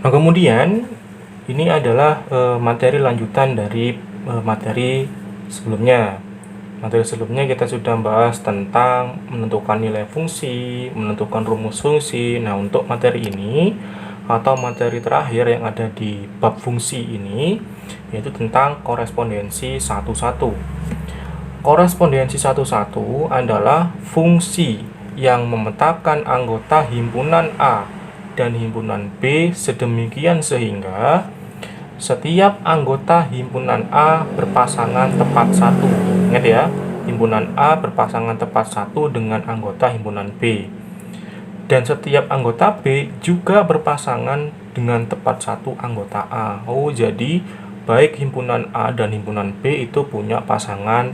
Nah, kemudian ini adalah materi lanjutan dari materi sebelumnya. Materi sebelumnya kita sudah bahas tentang menentukan nilai fungsi, menentukan rumus fungsi. Nah, untuk materi ini atau materi terakhir yang ada di bab fungsi ini yaitu tentang korespondensi satu-satu. Korespondensi satu-satu adalah fungsi yang memetakan anggota himpunan A dan himpunan B sedemikian sehingga setiap anggota himpunan A berpasangan tepat satu. Ingat ya, himpunan A berpasangan tepat satu dengan anggota himpunan B. Dan setiap anggota B juga berpasangan dengan tepat satu anggota A. Oh, jadi baik himpunan A dan himpunan B itu punya pasangan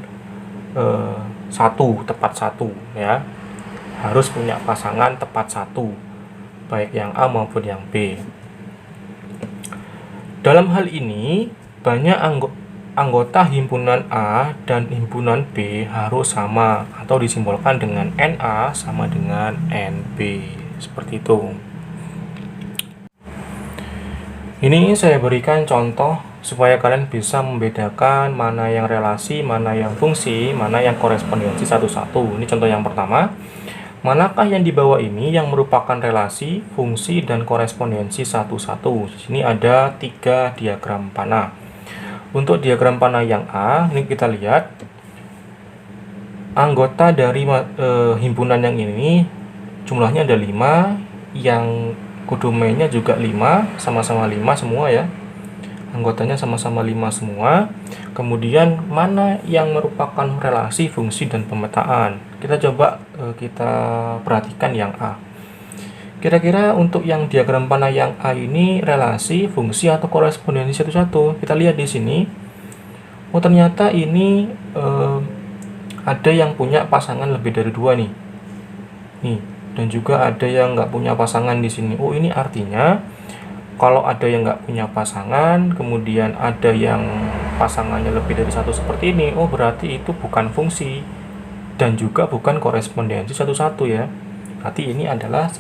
tepat satu ya. Harus punya pasangan tepat satu, baik yang A maupun yang B. Dalam hal ini, banyak anggota himpunan A dan himpunan B harus sama atau disimbolkan dengan NA sama dengan NB. Seperti itu. Ini saya berikan contoh supaya kalian bisa membedakan mana yang relasi, mana yang fungsi, mana yang korespondensi satu-satu. Ini contoh yang pertama. Manakah yang di bawah ini yang merupakan relasi, fungsi, dan korespondensi satu-satu? Di sini ada 3 diagram panah. Untuk diagram panah yang A, ini kita lihat anggota dari himpunan yang ini jumlahnya ada 5, yang kodomenya juga 5, sama-sama 5 semua ya. Anggotanya sama-sama 5 semua. Kemudian mana yang merupakan relasi, fungsi, dan pemetaan? Kita coba kita perhatikan yang A. Kira-kira untuk yang diagram panah yang A ini relasi, fungsi, atau korespondensi satu-satu? Kita lihat di sini. Oh, ternyata ini ada yang punya pasangan lebih dari 2 nih. Nih, dan juga ada yang nggak punya pasangan di sini. Oh, ini artinya kalau ada yang nggak punya pasangan, kemudian ada yang pasangannya lebih dari satu seperti ini, oh berarti itu bukan fungsi dan juga bukan korespondensi satu-satu ya. Berarti ini adalah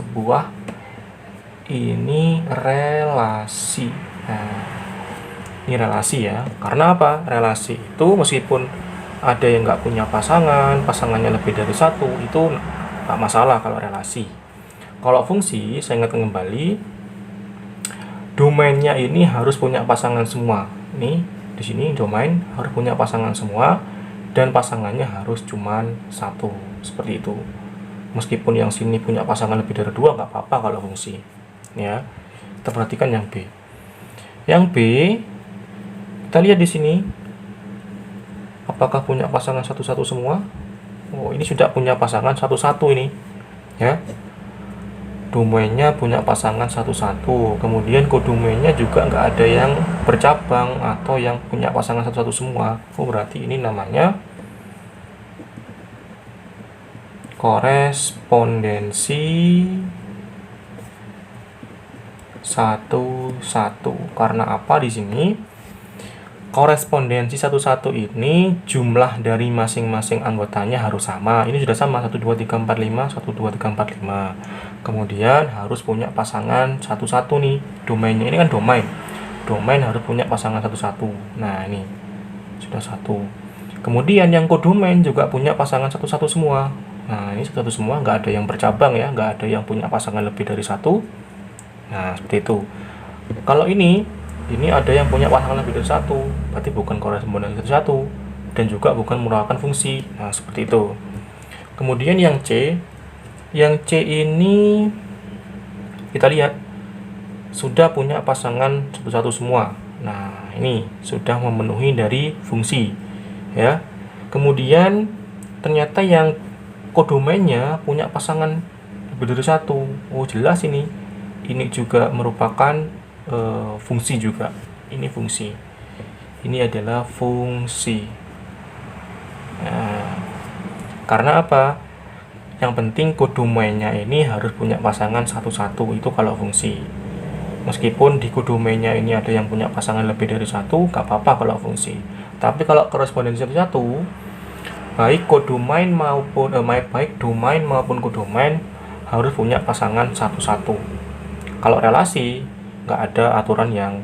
ini relasi. Nah, ini relasi ya. Karena apa? Relasi itu meskipun ada yang nggak punya pasangan, pasangannya lebih dari satu, itu nggak masalah kalau relasi. Kalau fungsi, saya ingatkan kembali, domainnya ini harus punya pasangan semua. Nih, di sini domain harus punya pasangan semua dan pasangannya harus cuman satu. Seperti itu. Meskipun yang sini punya pasangan lebih dari 2 nggak apa-apa kalau fungsi. Ya. Kita perhatikan yang B. Yang B, kita lihat di sini apakah punya pasangan satu-satu semua? Oh, ini sudah punya pasangan satu-satu ini. Ya. Domainnya punya pasangan satu-satu, kemudian kodomenya juga nggak ada yang bercabang atau yang punya pasangan satu-satu semua. Oh, berarti ini namanya korespondensi satu-satu. Karena apa di sini? Korespondensi satu-satu ini jumlah dari masing-masing anggotanya harus sama. Ini sudah sama, 1, 2, 3, 4, 5, 1, 2, 3, 4, 5. Kemudian harus punya pasangan satu-satu nih. Domainnya ini kan domain. Domain harus punya pasangan satu-satu. Nah, ini sudah satu. Kemudian yang kodomain juga punya pasangan satu-satu semua. Nah, ini satu-satu semua, nggak ada yang bercabang ya, nggak ada yang punya pasangan lebih dari satu. Nah, seperti itu. Kalau ini ada yang punya pasangan lebih dari satu, berarti bukan korespondensi satu dan juga bukan merupakan fungsi. Nah, seperti itu. Kemudian yang C ini kita lihat sudah punya pasangan satu-satu semua. Nah, ini sudah memenuhi dari fungsi ya. Kemudian ternyata yang kodomainnya punya pasangan lebih dari satu. Oh, jelas ini juga merupakan fungsi juga. Ini fungsi. Ini adalah fungsi. Nah, karena apa? Yang penting kodomainnya ini harus punya pasangan satu-satu, itu kalau fungsi. Meskipun di kodomainnya ini ada yang punya pasangan lebih dari satu, gak apa-apa kalau fungsi. Tapi kalau korespondensi satu-satu, baik kodomain maupun baik domain maupun kodomain harus punya pasangan satu-satu. Kalau relasi nggak ada aturan yang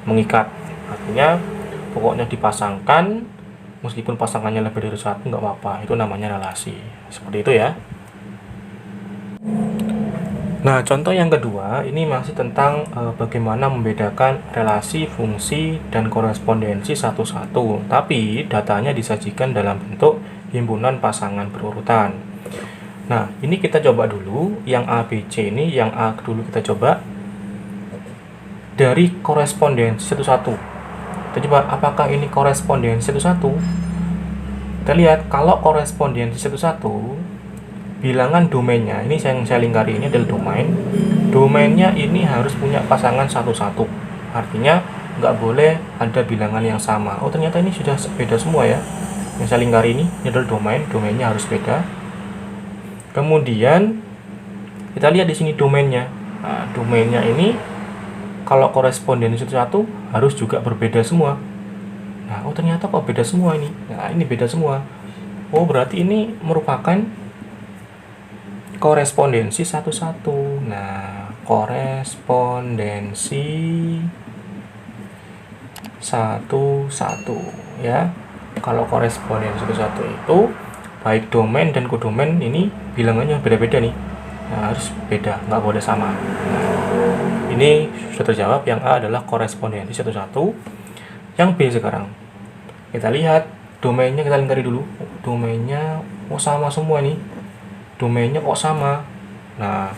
mengikat. Artinya pokoknya dipasangkan, meskipun pasangannya lebih dari satu nggak apa-apa, itu namanya relasi. Seperti itu ya. Nah, contoh yang kedua ini masih tentang bagaimana membedakan relasi, fungsi, dan korespondensi satu-satu, tapi datanya disajikan dalam bentuk himpunan pasangan berurutan. Nah, ini kita coba dulu yang A, B, C ini, yang A dulu kita coba dari korespondensi satu-satu. Kita coba apakah ini korespondensi satu-satu. Kita lihat kalau korespondensi satu-satu, bilangan domainnya, ini yang saya lingkari ini adalah domain. Domainnya ini harus punya pasangan satu-satu. Artinya nggak boleh ada bilangan yang sama. Oh, ternyata ini sudah beda semua ya. Yang saya lingkari ini adalah domain. Domainnya harus beda. Kemudian kita lihat di sini domainnya. Nah, domainnya ini kalau korespondensi satu-satu harus juga berbeda semua. Nah, oh ternyata kok beda semua ini. Nah, ini beda semua. Oh, berarti ini merupakan korespondensi satu-satu. Nah, korespondensi satu-satu ya. Kalau korespondensi satu-satu itu baik domain dan kodomain ini bilangannya beda-beda nih. Nah, harus beda, nggak boleh sama. Nah, ini sudah terjawab. Yang A adalah korespondensi satu-satu. Yang B sekarang kita lihat domainnya, kita lingkari dulu. Domainnya sama semua nih. Domainnya kok sama. Nah,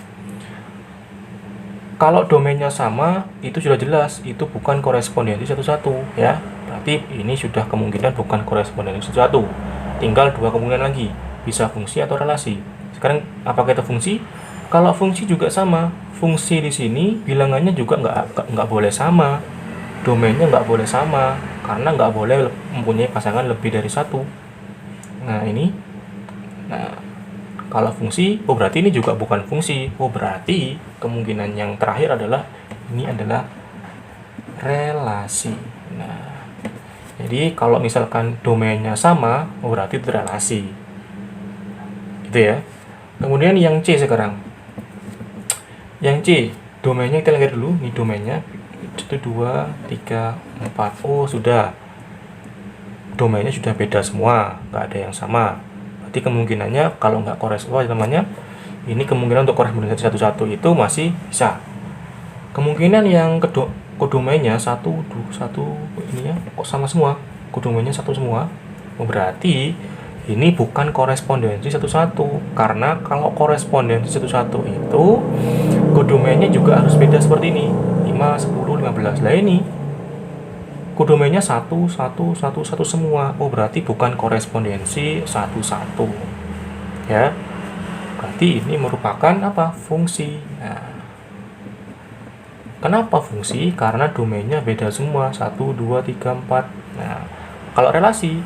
kalau domainnya sama itu sudah jelas itu bukan korespondensi satu-satu ya. Berarti ini sudah kemungkinan bukan korespondensi satu-satu. Tinggal dua kemungkinan lagi, bisa fungsi atau relasi. Sekarang apakah itu fungsi? Kalau fungsi juga sama. Fungsi di sini bilangannya juga nggak boleh sama. Domainnya nggak boleh sama karena nggak boleh mempunyai pasangan lebih dari satu. Nah, ini. Nah, kalau fungsi, oh berarti ini juga bukan fungsi. Oh berarti kemungkinan yang terakhir adalah ini adalah relasi. Nah, jadi kalau misalkan domainnya sama, oh berarti itu relasi. Gitu ya. Kemudian yang C sekarang. Yang C, domainnya kita lihat dulu. Ini domainnya 1, 2, 3, 4. Oh sudah. Domainnya sudah beda semua, nggak ada yang sama. Berarti kemungkinannya kalau nggak namanya ini kemungkinan untuk korespondensi satu-satu itu masih bisa. Kemungkinan yang kodomainnya satu ini ya kok sama semua, kodomainnya satu semua. Oh, berarti ini bukan korespondensi satu-satu, karena kalau korespondensi satu-satu itu kodomainnya juga harus beda seperti ini 5, 10, 15. Lah ini kodomainnya satu semua. Oh berarti bukan korespondensi satu-satu ya. Berarti ini merupakan apa? Fungsi. Nah, kenapa fungsi? Karena domainnya beda semua 1, 2, 3, 4. Nah, kalau relasi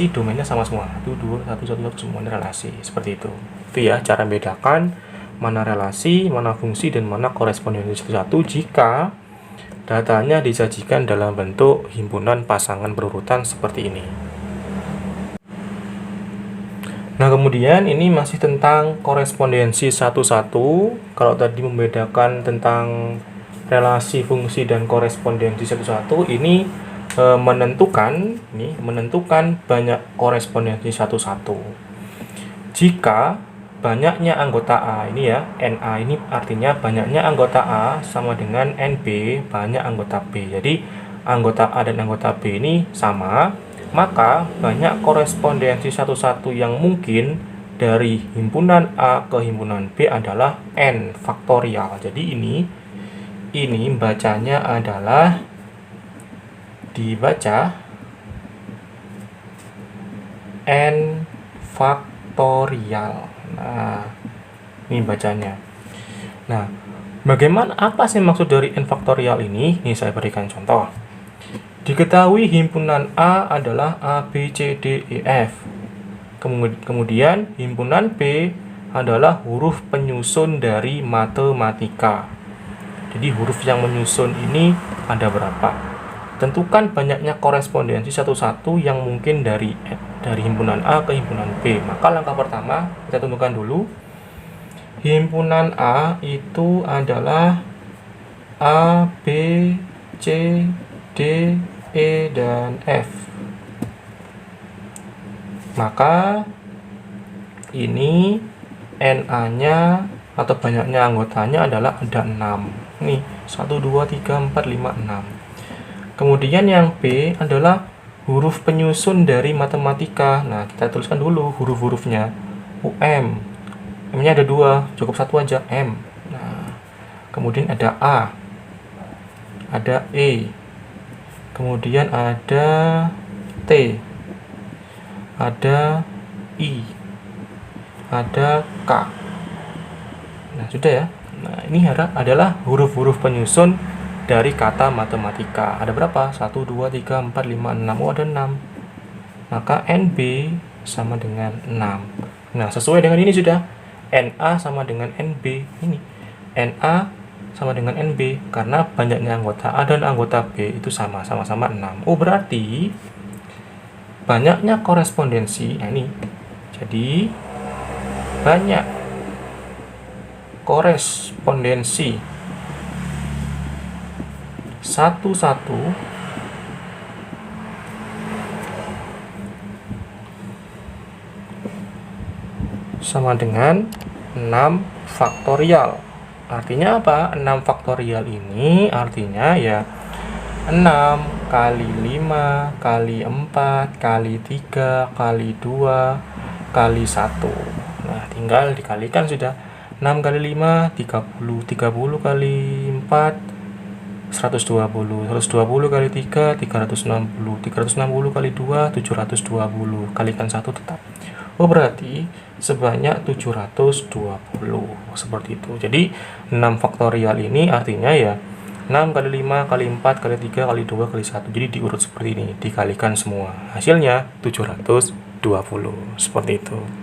domainnya sama semua 1, 2, 1, 1 semua relasi. Seperti itu. Itu ya cara membedakan mana relasi, mana fungsi, dan mana korespondensi satu-satu jika datanya disajikan dalam bentuk himpunan pasangan berurutan seperti ini. Nah, kemudian ini masih tentang korespondensi satu-satu. Kalau tadi membedakan tentang relasi, fungsi, dan korespondensi satu-satu, ini menentukan banyak korespondensi satu-satu. Jika banyaknya anggota A ini ya, NA ini artinya banyaknya anggota A sama dengan NB banyak anggota B. Jadi anggota A dan anggota B ini sama, maka banyak korespondensi satu-satu yang mungkin dari himpunan A ke himpunan B adalah N faktorial. Jadi ini bacanya adalah dibaca N faktorial. Nah, ini bacanya. Nah, bagaimana, apa sih maksud dari N faktorial ini? Ini saya berikan contoh. Diketahui himpunan A adalah A, B, C, D, E, F. Kemudian himpunan B adalah huruf penyusun dari matematika. Jadi huruf yang menyusun ini ada berapa? Tentukan banyaknya korespondensi satu-satu yang mungkin dari himpunan A ke himpunan B. Maka langkah pertama kita tentukan dulu himpunan A itu adalah A, B, C, D, E, dan F. Maka ini NA-nya atau banyaknya anggotanya adalah ada 6. Nih, 1, 2, 3, 4, 5, 6. Kemudian yang B adalah huruf penyusun dari matematika. Nah, kita tuliskan dulu huruf-hurufnya. UM. M-nya ada 2, cukup satu aja, M. Nah, kemudian ada A. Ada E. Kemudian ada T. Ada I. Ada K. Nah, sudah ya. Nah, ini adalah huruf-huruf penyusun dari kata matematika. Ada berapa? 1, 2, 3, 4, 5, 6. Oh, ada 6. Maka NB sama dengan 6. Nah, sesuai dengan ini sudah. NA sama dengan NB. Ini. NA sama dengan NB. Karena banyaknya anggota A dan anggota B itu sama-sama 6. Oh, berarti banyaknya korespondensi. Nah, ini. Jadi, banyak korespondensi satu-satu sama dengan 6 faktorial. Artinya apa? 6 faktorial ini artinya ya 6 kali 5 kali 4 kali 3 kali 2 kali 1. Nah, tinggal dikalikan sudah. 6 kali 5, 30. 30 kali 4, 120. 120 kali 3, 360. 360 kali 2, 720. Kalikan 1 tetap. Oh, berarti sebanyak 720. Seperti itu. Jadi, 6 faktorial ini artinya ya 6 kali 5 kali 4 kali 3 kali 2 kali 1. Jadi diurut seperti ini. Dikalikan semua. Hasilnya 720. Seperti itu.